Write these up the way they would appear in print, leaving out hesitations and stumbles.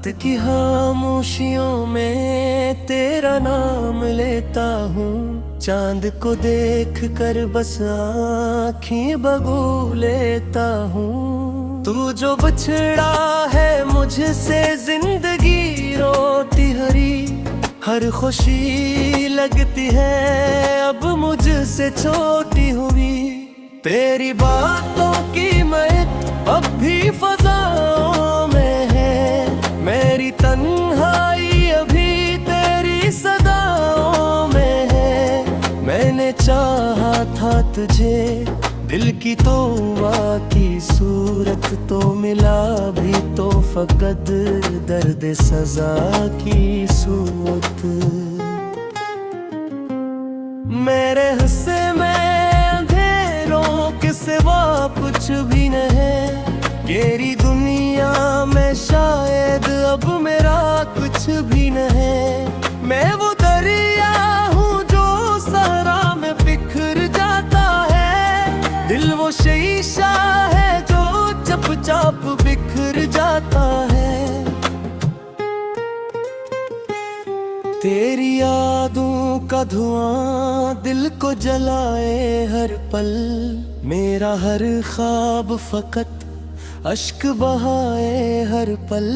रात की खामोशियों में तेरा नाम लेता हूँ, चांद को देख कर बस आँखें भगो लेता हूँ। तू जो बिछड़ा है मुझसे जिंदगी रोती हरी, हर खुशी लगती है अब मुझसे छोटी हुई। तेरी बातों की महक अब भी फजाओं में है, मेरी तन्हाई अभी तेरी सदाओं में है। मैंने चाहा था तुझे दिल की तौबा की सूरत, तो मिला भी तो फकत दर्द सजा की सूरत। मेरे हिस्से में अंधेरों के सिवा कुछ भी नहीं, तेरी दुनिया में शायद अब मेरा कुछ भी नहीं। मैं वो दरिया हूँ जो सहरा में बिखर जाता है, दिल वो शीशा है जो चुपचाप बिखर जाता है। तेरी यादों का धुआं दिल को जलाए हर पल, मेरा हर ख्वाब फकत अश्क बहाए हर पल।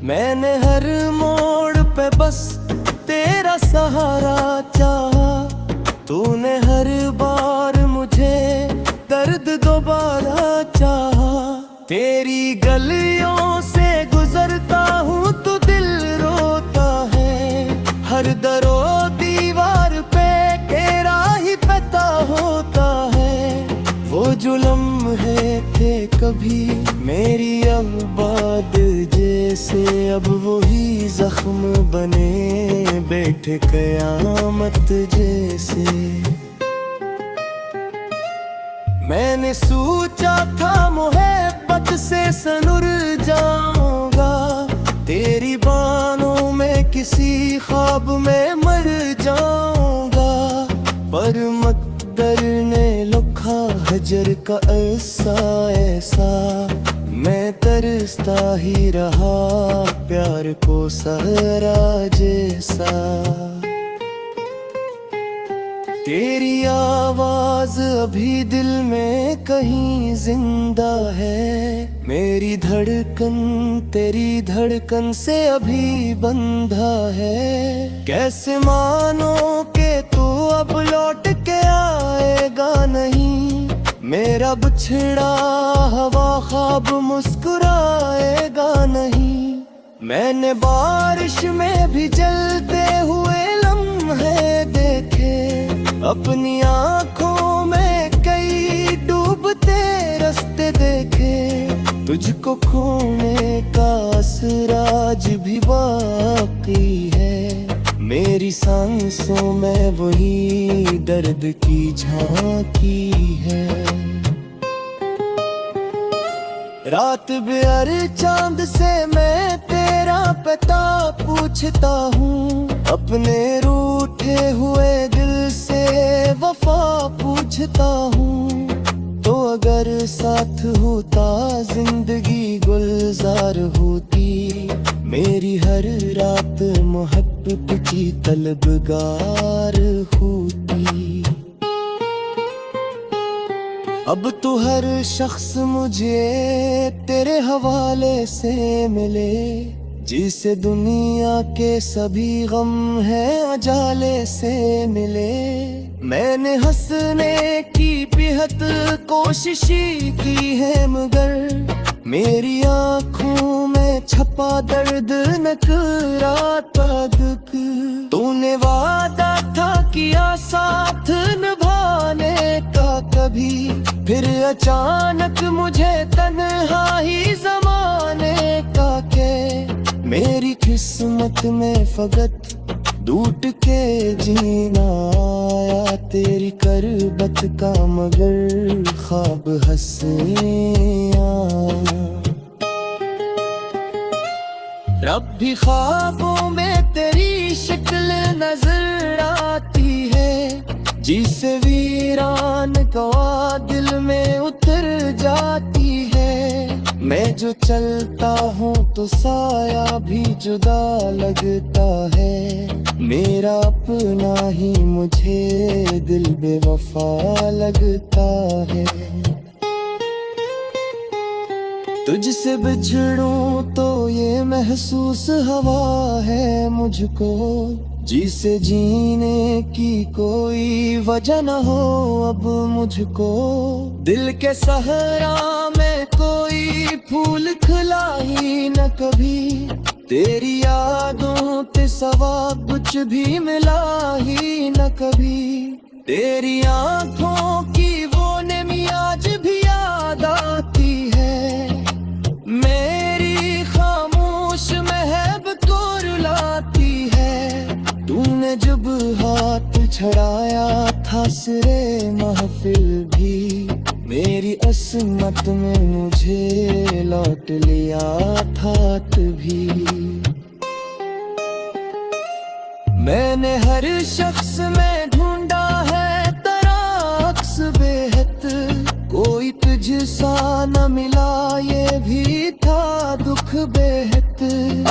मैंने हर मोड़ पे बस तेरा सहारा चाहा, तूने हर बार मुझे दर्द दोबारा चाहा। तेरी गलियों से गुजरता हूँ तो दिल रोता है, हर दरो दीवार पे तेरा ही पता होता है। वो जो लम्हे थे कभी मेरी अब बात जैसे, अब वही जख्म बने बैठे कयामत जैसे। मैंने सोचा था मोहब्बत से सनुर जाऊंगा, तेरी बाहों में किसी ख्वाब में मर जाऊंगा। पर मकदर ने लिखा हजर का ऐसा ऐसा, मैं तरसता ही रहा प्यार को सहरा जैसा। तेरी आवाज अभी दिल में कहीं जिंदा है, मेरी धड़कन तेरी धड़कन से अभी बंधा है। कैसे मानो के तू अब लौट के आएगा नहीं, मेरा बिछड़ा हवा ख्वाब मुस्कुराएगा नहीं। मैंने बारिश में भी जलते हुए लम्हे देखे, अपनी आँखों में कई डूबते रास्ते देखे। तुझको खोने का असराज भी बाकी है, मेरी सांसों में वही दर्द की झांकी है। रात बेर चांद से मैं तेरा पता पूछता हूँ, अपने रूठे हुए दिल से वफा पूछता हूँ। तो अगर साथ होता जिंदगी गुलजार होती, मेरी हर रात मोहब्बत की तलबगार होती। अब तो हर शख्स मुझे तेरे हवाले से मिले, जिसे दुनिया के सभी गम हैं अजाले से मिले। मैंने हंसने की बेहद कोशिश की है, मगर मेरी आँखों में छपा दर्द नकराता दुख। तूने वादा था किया साथ निभाने का कभी, फिर अचानक मुझे तन्हाई ज़माने का के। मेरी किस्मत में फकत टूट के जीना आया, तेरी करबत का मगर ख्वाब हंसिया। रब भी ख्वाबों में तेरी शक्ल नजर आती है, जिसे वीरान गवा दिल में उतर जाती है। मैं जो चलता हूँ तो साया भी जुदा लगता है। मेरा अपना ही मुझे दिल बेवफा लगता है। तुझसे बिछड़ूं तो ये महसूस हवा है मुझको, जिसे जीने की कोई वजह न हो अब मुझको। दिल के सहरा में कोई फूल खिला ही न कभी, तेरी यादों के सवा कुछ भी मिला ही न कभी। तेरी आंखों की वो नमी आज भी याद आती है, मेरी खामोश महब को रुलाती है। तूने जब हाथ छड़ाया था सिरे महफिल भी, मेरी असमत में मुझे लौट लिया था तभी। मैंने हर शख्स में ढूंढा है तराक्स बेहद, कोई तुझसा न मिला ये भी था दुख बेहद।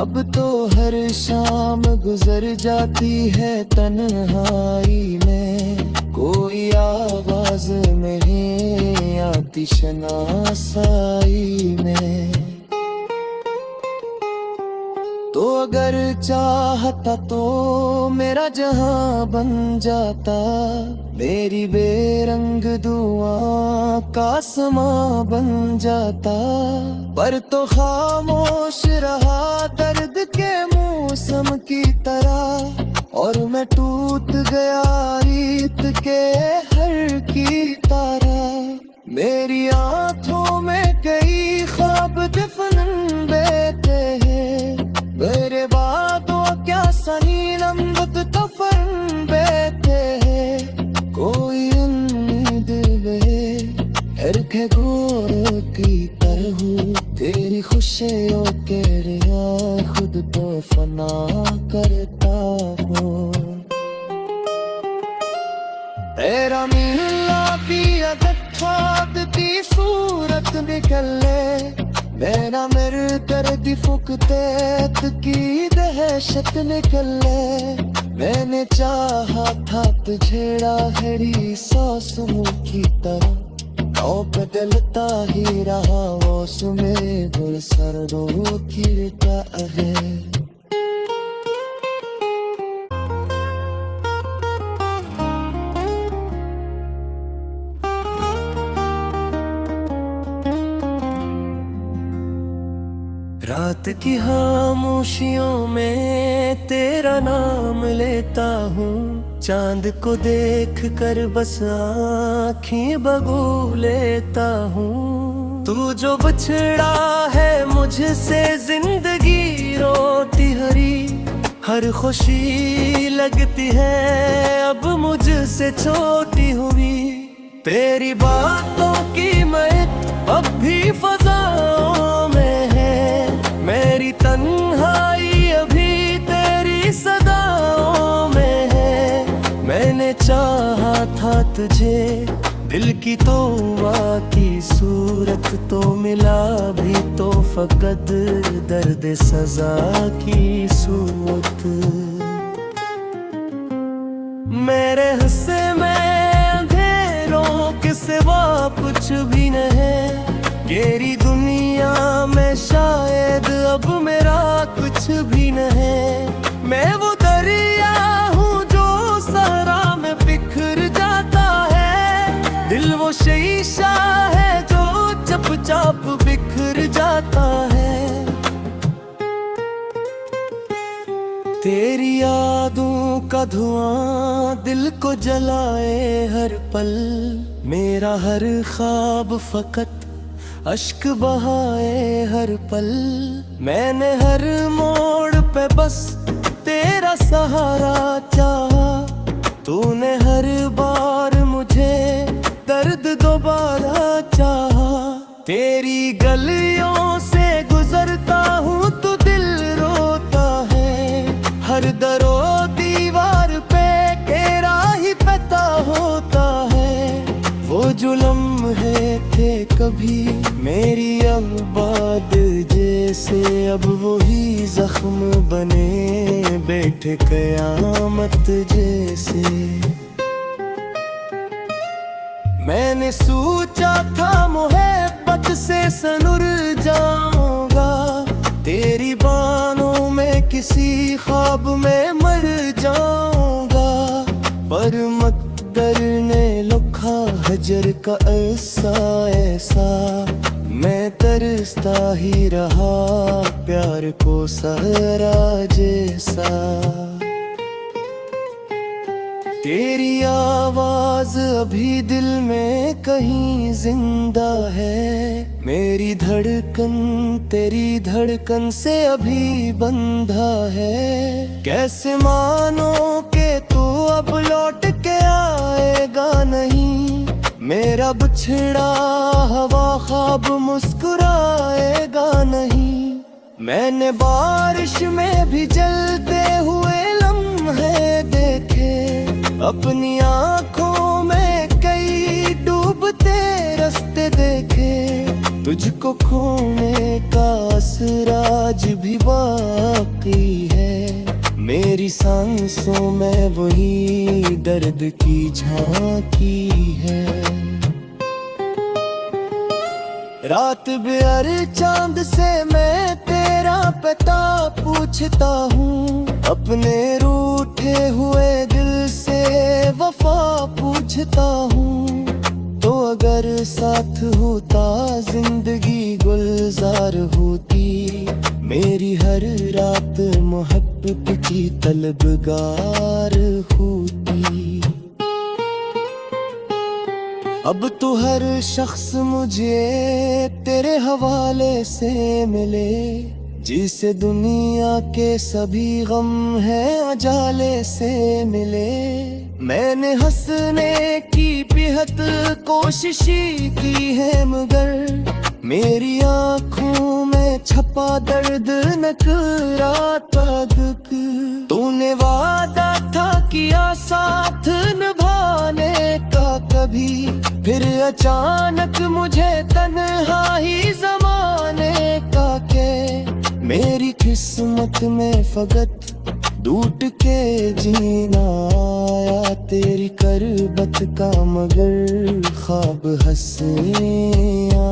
अब तो हर शाम गुजर जाती है तन्हाई में, कोई आवाज नहीं आती शनासाई में। तो अगर चाहता तो मेरा जहां बन जाता, मेरी बेरंग दुआ का समा बन जाता। पर तो खामोश रहा दर्द के मौसम की तरह, और मैं टूट गया रीत के हर की तरह। मेरी आंखों में कई ख्वाब दफन बेते हैं, मेरे बातों क्या सनी नमबत तफन बेते हैं। कोई उम्मीद है गोर की तरह, तेरी खुशियों के रिया खुद तो फना करता हूँ। तेरा मिलना भी अदत्ती सूरत निकले, मेरा मेरे दर्द फुकते की दहशत निकले। मैंने चाहा था तुझे राहरी सासों की तरह, और बदलता ही रहा मौसमें गुल सरदों खिलता है। रात की खामोशियों में तेरा नाम लेता हूँ, चांद को देख कर बस आँखें बगू लेता हूँ। तू जो बिछड़ा है मुझसे जिंदगी रोती हरी, हर खुशी लगती है अब मुझसे छोटी हुई। तेरी बातों की महक अब भी फजाओं में है, मेरी तन्हाई अभी तेरी सदाओं में है। मैंने चाहा था तुझे दिल की तौबा की सूरत, तो मिला भी तो फकत दर्द सजा की सूरत। मेरे हिस्से में अंधेरों के सिवा कुछ भी नहीं, तेरी दुनिया में शायद अब मेरा कुछ भी नहीं। मैं वो दरिया हूँ जो सहरा में बिखर जाता है, दिल वो शीशा है जो चुपचाप बिखर जाता है। तेरी यादों का धुआं दिल को जलाए हर पल, मेरा हर ख्वाब फकत अश्क बहाए हर पल। मैंने हर मोड़ पे बस तेरा सहारा चाहा, तूने हर बार मुझे दर्द दोबारा चाहा। तेरी गलियों से गुजरता हूँ तो दिल रोता है, हर दरो दीवार पे तेरा ही पता होता है। वो जो लम्हे थे कभी मेरी आबाद जैसे अब वही जख्म बने बैठे कयामत जैसे। मैंने सोचा था मोहब्बत से सनुर जाऊंगा, तेरी बाहों में किसी ख्वाब में मर जाऊंगा, पर मकदर ने लिखा हजर का ऐसा ऐसा, मैं तरसता ही रहा प्यार को सहरा जैसा। तेरी आवाज अभी दिल में कहीं जिंदा है, मेरी धड़कन तेरी धड़कन से अभी बंधा है। कैसे मानो के तू अब लौट के आएगा नहीं, मेरा बिछड़ा हवा ख्वाब मुस्कुराएगा नहीं। मैंने बारिश में भी जलते हुए लम्हे देखे, अपनी आँखों में कई डूबते रास्ते देखे। तुझको खोने का असराज भी बाकी है, मेरी सांसों में वही दर्द की झांकी है। रात बेअर चांद से मैं तेरा पता पूछता हूँ, अपने रूठे हुए दिल से वफा पूछता हूँ। तो अगर साथ होता जिंदगी गुलजार होती, मेरी हर रात मोहब्बत की तलबगार होती। अब तो हर शख्स मुझे तेरे हवाले से मिले, जिसे दुनिया के सभी गम हैं अजाले से मिले। मैंने हंसने की बेहद कोशिश की है, मगर मेरी आँखों में छपा दर्द नकराता दुख। तूने वादा था किया साथ निभाने का कभी, फिर अचानक मुझे तन्हाई ज़माने का के। मेरी किस्मत में फकत टूट के जीना आया, तेरी करबत का मगर ख्वाब हंसिया।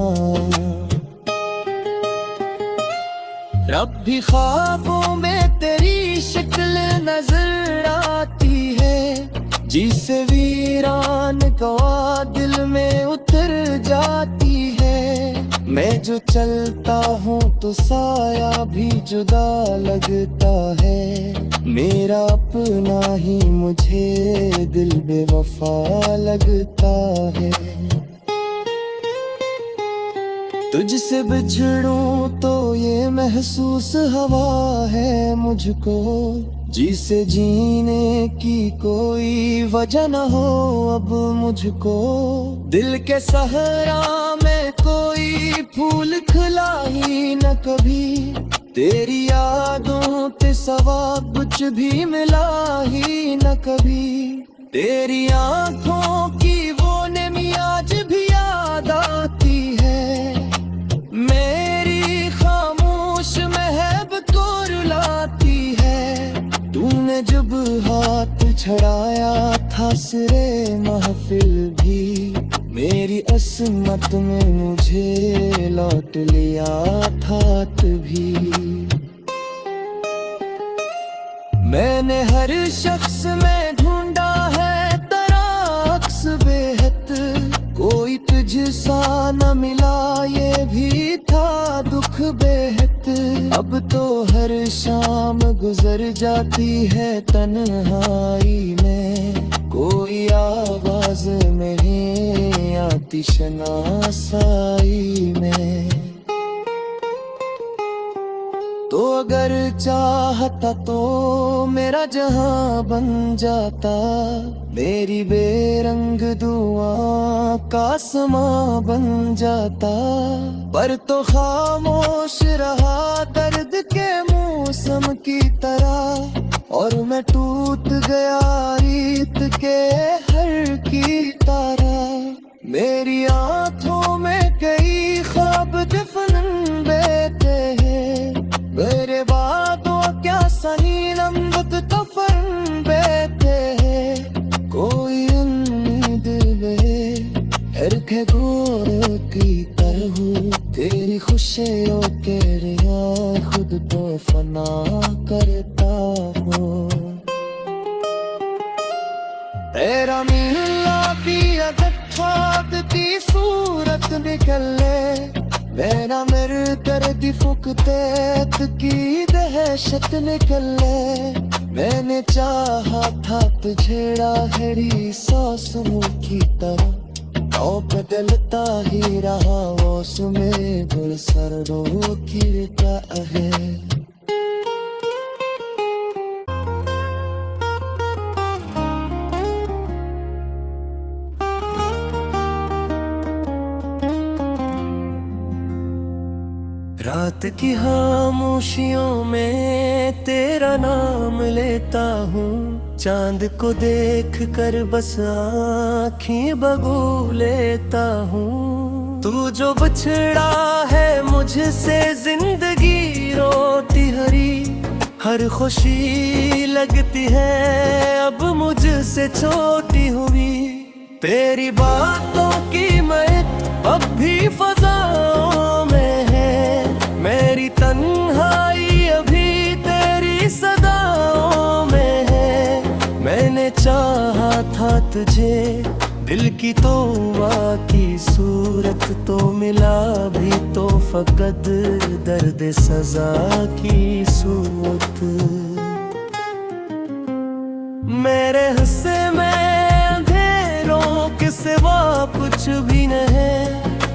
रब भी ख्वाबों में तेरी शक्ल नजर आती है, जिसे वीरान गवा दिल में उतर जाती है। मैं जो चलता हूँ तो साया भी जुदा लगता है, मेरा अपना ही मुझे दिल बेवफा लगता है। तुझसे बिछड़ूं तो ये महसूस हवा है मुझको, जिसे जीने की कोई वजह न हो अब मुझको। दिल के सहरा में कोई फूल खिला ही न कभी, तेरी यादों ते सवा कुछ भी मिला ही न कभी। तेरी आँखों की वो नमी आज भी याद आती है, मेरी खामोश महब को रुलाती है। तूने जब हाथ छड़ाया था सिरे महफिल भी, मेरी असमत में मुझे लौट लिया था तभी। मैंने हर शख्स में ढूंढा है तेरा अक्स बेहद, कोई तुझसा न मिला ये भी था दुख बेहद। अब तो हर शाम गुजर जाती है तन्हाई में, कोई आवाज मेरी आती शनासाई में। तो अगर चाहता तो मेरा जहां बन जाता, मेरी बेरंग दुआ का समा बन जाता। पर तो खामोश रहा दर्द के मौसम की तरह, और मैं टूट गया रीत के हर की तरह। मेरी आँखों में कई तेरा मीला पिया गठवाद दी सूरत निकले मेरा मेरे दर्द फुकते की दहशत निकले मैंने चाहा था तुझे राहड़ी सौसमों की तरह तो बदलता ही रहा उसमें गुल सरदों की है। रात की खामोशियों में तेरा नाम लेता हूँ चांद को देख कर बस आँखें बगू लेता हूँ तू जो बछड़ा है मुझसे जिंदगी रोती हरी हर खुशी लगती है अब मुझसे छोटी हुई तेरी बातों की मैं अब भी फजाओं में है मेरी तन्हाई अभी तेरी सदाओं में है मैंने चाहा था तुझे दिल की तौबा की सूरत तो मिला भी तो फकत दर्द सजा की सूरत मेरे हिस्से में अंधेरों के सिवा कुछ भी नहीं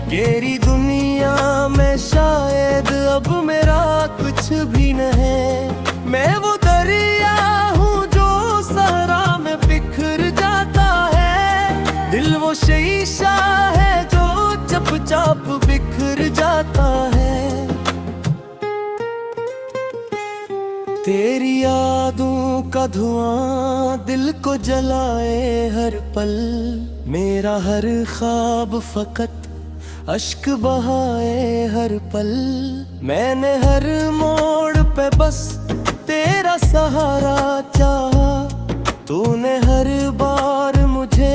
तेरी दुनिया में शायद अब मेरा कुछ भी नहीं मैं वो दरिया हूँ जो सहरा में बिखर जाता है दिल वो शीशा है जो चुपचाप बिखर जाता है तेरी यादों का धुआं दिल को जलाए हर पल मेरा हर ख्वाब फकत अश्क बहाए हर पल मैंने हर मोड़ पे बस तेरा सहारा चाहा तूने हर बार मुझे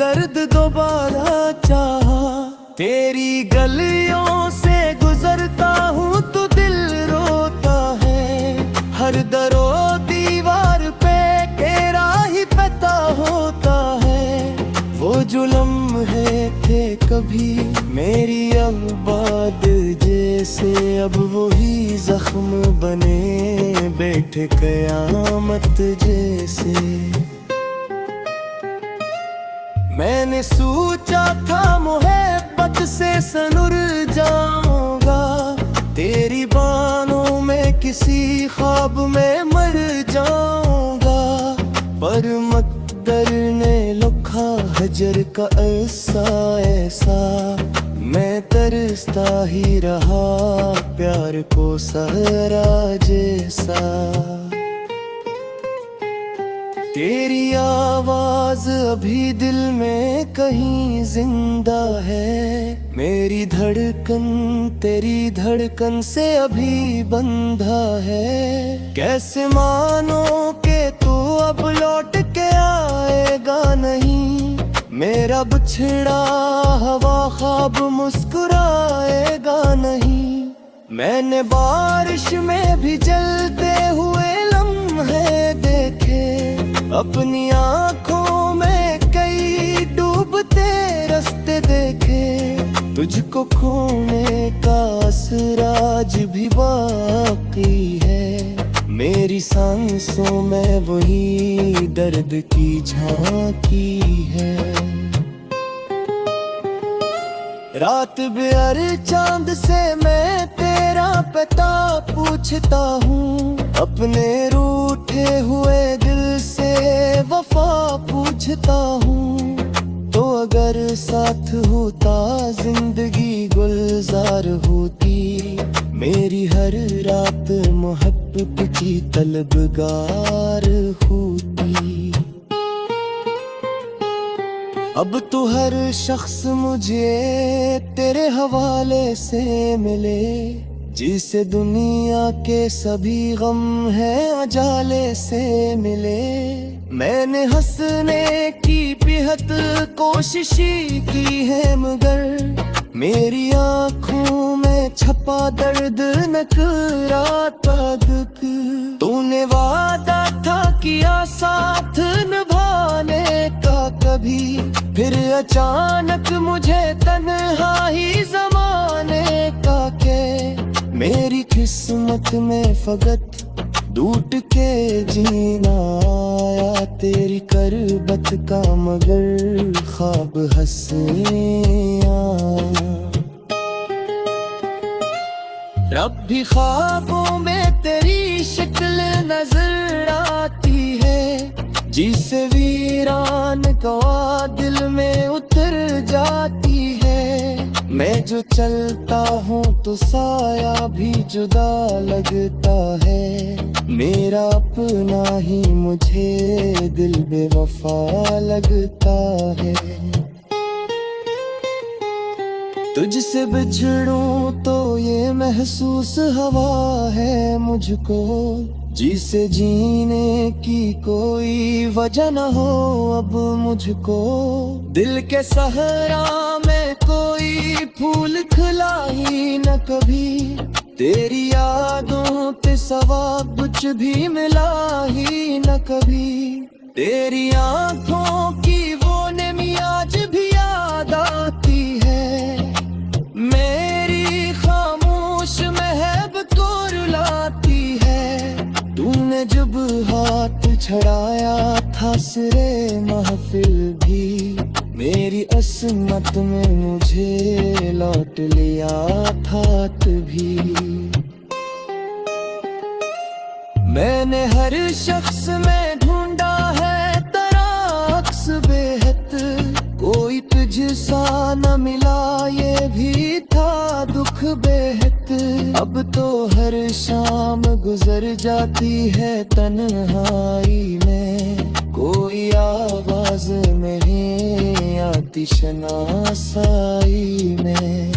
दर्द दोबारा चाहा तेरी गलियों से गुजरता हूँ तो दिल रोता है हर दरो दीवार पे तेरा ही पता होता है वो जो लम्हे थे कभी मेरी अब बात जैसे अब वही जख्म बने बैठे कयामत जैसे मैंने सोचा था मोहब्बत से सनुर जाऊंगा तेरी बाहों में किसी ख्वाब में मर जाऊंगा पर मकदर ने लिखा हजर का ऐसा मैं तरसता ही रहा प्यार को सहरा जैसा तेरी आवाज अभी दिल में कहीं जिंदा है मेरी धड़कन तेरी धड़कन से अभी बंधा है कैसे मानो के तू अब लौट के आएगा नहीं मेरा बिछड़ा हवा ख्वाब मुस्कुराएगा नहीं मैंने बारिश में भी जलते हुए लम्हे देखे अपनी आँखों में कई डूबते रास्ते देखे तुझको खोने का असराज भी बाकी है मेरी सांसों में वही दर्द की झांकी है रात बेर चांद से मैं तेरा पता पूछता हूँ अपने रूठे हुए दिल से वफा पूछता हूँ तो अगर साथ होता जिंदगी गुलजार होती मेरी हर रात मोहब्बत की तलबगार होती अब तो हर शख्स मुझे तेरे हवाले से मिले जिसे दुनिया के सभी गम हैं अजाले से मिले मैंने हंसने की बेहद कोशिश की है मगर मेरी आँखों में छपा दर्द नकराता दुख तूने वादा था किया साथ निभाने कभी, फिर अचानक मुझे तन्हाई ज़माने का के मेरी किस्मत में फकत डूट के जीना आया तेरी करबत का, मगर ख्वाब हंसिया। रब भी ख्वाबों में तेरी शक्ल नजर आती है, जिसे वीरान का दिल में उतर जाती है। मैं जो चलता हूँ तो साया भी जुदा लगता है, मेरा अपना ही मुझे दिल बेवफा लगता है। तुझसे बिछड़ूं तो ये महसूस हवा है मुझको, जिसे जीने की कोई वजह न हो अब मुझको। दिल के सहरा में कोई फूल खिला ही न कभी, तेरी यादों ते सवा कुछ भी मिला ही न कभी। तेरी आंखों की वो नमी आज भी याद आती है, मेरी खामोश महब को रुलाती है। तूने जब हाथ छड़ाया था सिरे महफिल भी, मेरी असमत में मुझे लौट लिया था तभी। मैंने हर शख्स में ढूंढा है तेरा अक्स बेहद, कोई तुझसा न मिला ये भी था दुख बेहद। अब तो हर शाम गुजर जाती है तन्हाई में, कोई आवाज नहीं आती शनासाई में।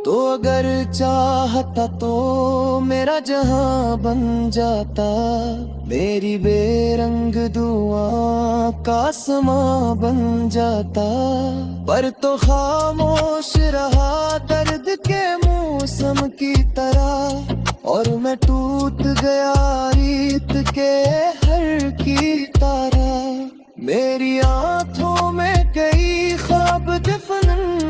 तो अगर चाहता तो मेरा जहां बन जाता, मेरी बेरंग दुआ का समा बन जाता। पर तो खामोश रहा दर्द के मौसम की तरह, और मैं टूट गया रीत के हर की तरह। मेरी आंखों में कई ख्वाब दफन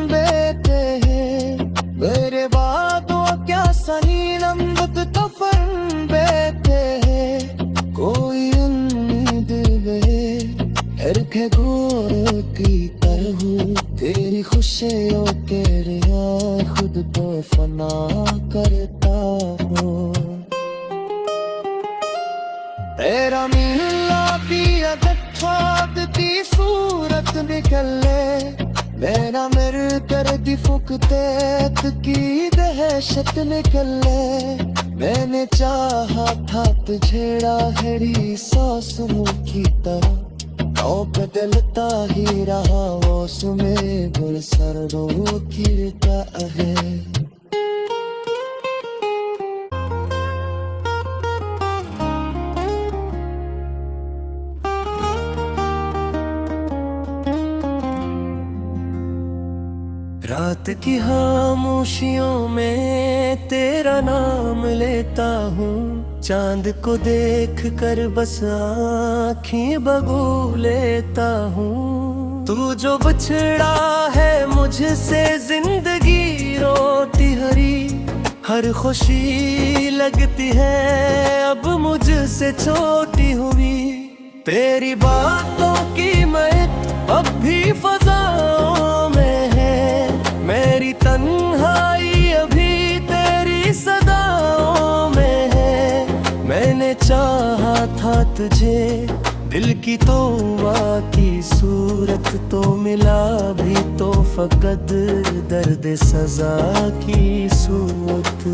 बेते हैं, मेरे बातों क्या सनी नमत तफन बेते हैं। कोई उम्मीद वे रखे गोर की तरह, तेरी खुशियों के रिया खुद को फना करता हूँ। तेरा मिलना पिया ख्वाब की सूरत निकले, मेरा मेरे दर्द फुकते की दहशत निकले। मैंने चाहा था तुझे राहरी सांसों की तरह, तो बदलता ही रहा मौसमें गुल सरदों गिरता है। रात की खामोशियों में तेरा नाम लेता हूँ, चांद को देख कर बस आँखें भगो लेता हूँ। तू जो बछड़ा है मुझसे जिंदगी रोती हरी, हर खुशी लगती है अब मुझसे छोटी हुई। तेरी बातों की महक अब भी फज़ाओं में है, मेरी तन्हाई अभी तेरी सदाओं में है। मैंने चाहा था तुझे दिल की तौबा की सूरत, तो मिला भी तो फकत दर्द सजा की सूरत।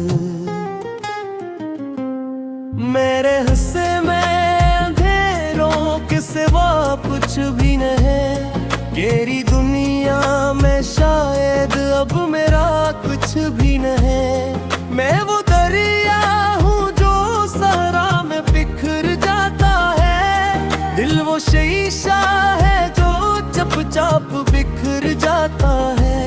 मेरे हिस्से में अंधेरों के सिवा कुछ भी नहीं, तेरी दुनिया में शायद अब मेरा कुछ भी नहीं। मैं वो दरिया हूँ जो सहरा में बिखर जाता है, दिल वो शीशा है जो चुपचाप बिखर जाता है।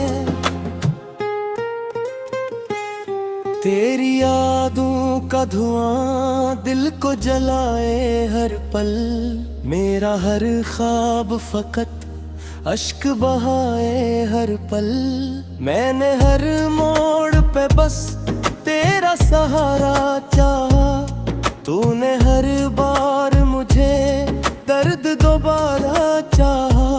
तेरी यादों का धुआं दिल को जलाए हर पल, मेरा हर ख्वाब फकत अश्क बहाए हर पल। मैंने हर मोड़ पे बस तेरा सहारा चाहा, तूने हर बार मुझे दर्द दोबारा चाहा।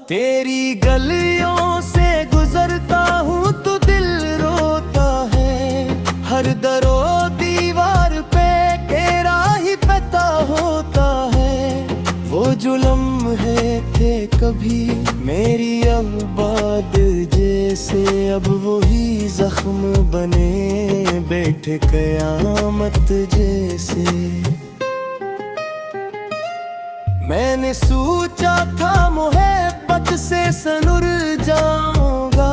तेरी गलियों से गुजरता हूँ तो दिल रोता है, हर दरो दीवार पे तेरा ही पता होता है। वो जो लम्हे थे कभी मेरी अब बात जैसे, अब वही जख्म बने बैठे कयामत जैसे। मैंने सोचा था मोहब्बत से सनुर जाऊंगा,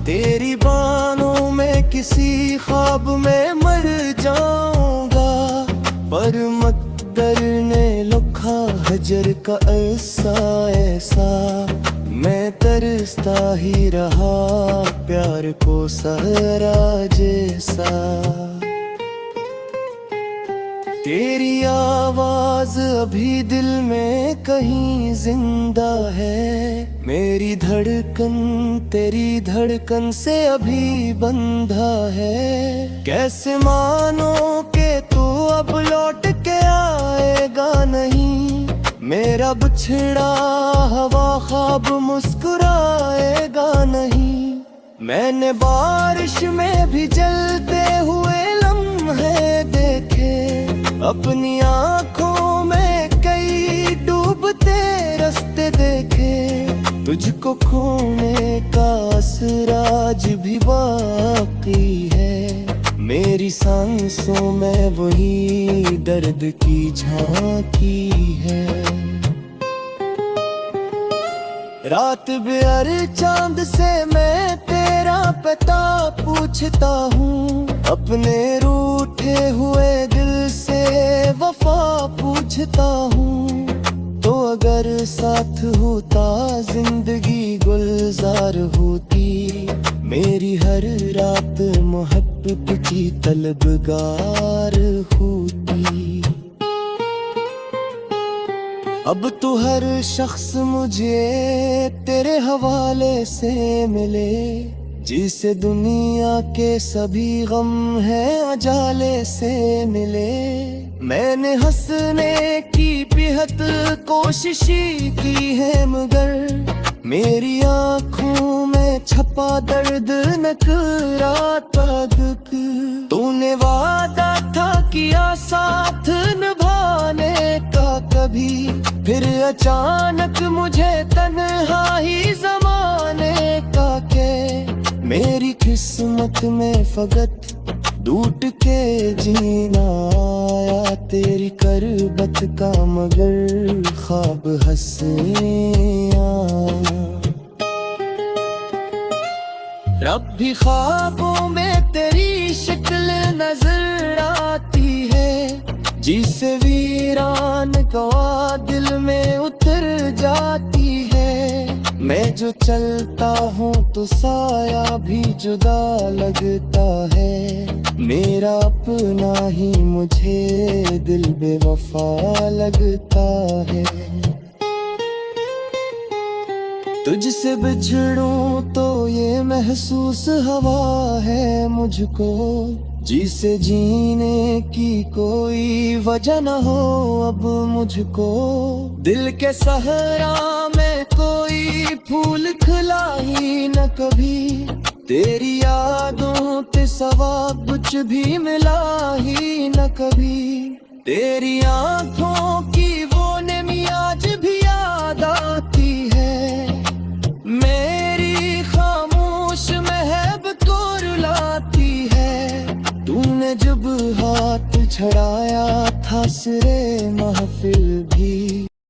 तेरी बाहों में किसी ख्वाब में मर जाऊंगा। पर मकदर ने लिखा हजर का ऐसा ऐसा, मैं तरसता ही रहा प्यार को सहरा जैसा। तेरी आवाज अभी दिल में कहीं जिंदा है, मेरी धड़कन तेरी धड़कन से अभी बंधा है। कैसे मानो के तू अब लौट के आएगा नहीं, मेरा बिछड़ा हवा ख्वाब मुस्कुराएगा नहीं। मैंने बारिश में भी जलते हुए लम्हे देखे, अपनी आँखों में कई डूबते रास्ते देखे। तुझको खोने का असराज भी बाकी है, मेरी सांसों में वही दर्द की झांकी है। रात बेअर चांद से मैं तेरा पता पूछता हूँ, अपने रूठे हुए दिल से वफा पूछता हूँ। तो अगर साथ होता जिंदगी गुलजार होती, मेरी हर रात मोहब्बत की तलबगार होती। अब तो हर शख्स मुझे तेरे हवाले से मिले, जिसे दुनिया के सभी गम हैं अजाले से मिले। मैंने हंसने की बेहद कोशिश की है, मगर मेरी आँखों में छपा दर्द नकराता दुख। तूने वादा था किया साथ निभाने का कभी, फिर अचानक मुझे तन्हाई ज़माने का के। मेरी किस्मत में फकत टूट के जीना आया, तेरी करबत का मगर ख्वाब हंसिया। रब भी ख्वाबों में तेरी शक्ल नजर आती है, जिसे वीरान गवा दिल में उतर जाती है। मैं जो चलता हूँ तो साया भी जुदा लगता है, मेरा अपना ही मुझे दिल बेवफा लगता है। तुझसे बिछड़ूं तो ये महसूस हवा है मुझको, जिसे जीने की कोई वजह न हो अब मुझको। दिल के सहरा में कोई फूल खिला ही न कभी, तेरी यादों के सवा कुछ भी मिला ही न कभी। तेरी आँखों की वो नमी आज भी याद आती है, मेरी खामोश महब को रुलाती है। तूने जब हाथ छड़ाया था सिरे महफिल